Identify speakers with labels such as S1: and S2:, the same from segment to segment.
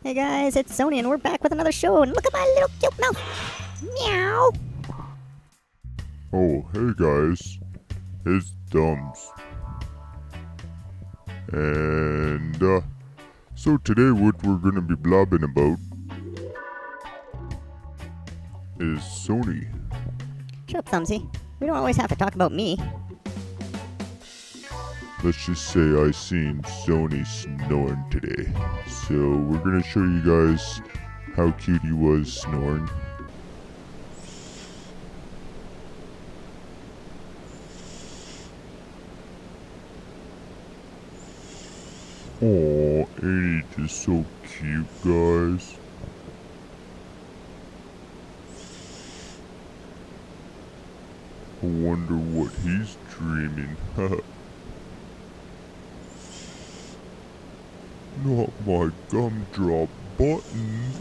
S1: Hey guys, it's Sony and we're back with another show, and look at my little cute mouth. Meow.
S2: Oh, hey guys, it's Thumbs. And, so today what we're gonna be blabbing about is Sony.
S1: Shut up, Thumbsy. We don't always have to talk about me.
S2: Let's just say I seen Sony snoring today. So we're gonna show you guys how cute he was snoring. Oh, ain't he just so cute, guys? I wonder what he's dreaming. Not my gumdrop button.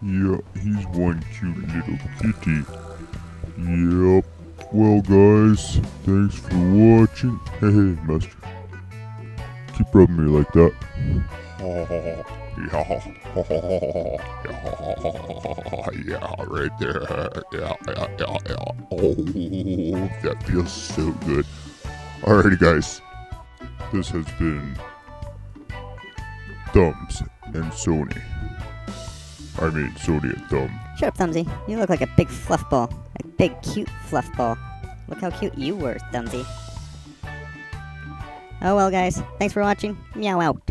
S2: Yeah, he's one cute little kitty. Yep. Well, guys, thanks for watching. Hey, master. Keep rubbing me like that. Yeah, right there. Yeah. Oh, that feels so good. Alrighty, guys. This has been Thumbs and Sony. I mean, Sony and Thumb.
S1: Shut up, Thumbsy. You look like a big fluff ball. A big, cute fluff ball. Look how cute you were, Thumbsy. Oh well, guys. Thanks for watching. Meow out.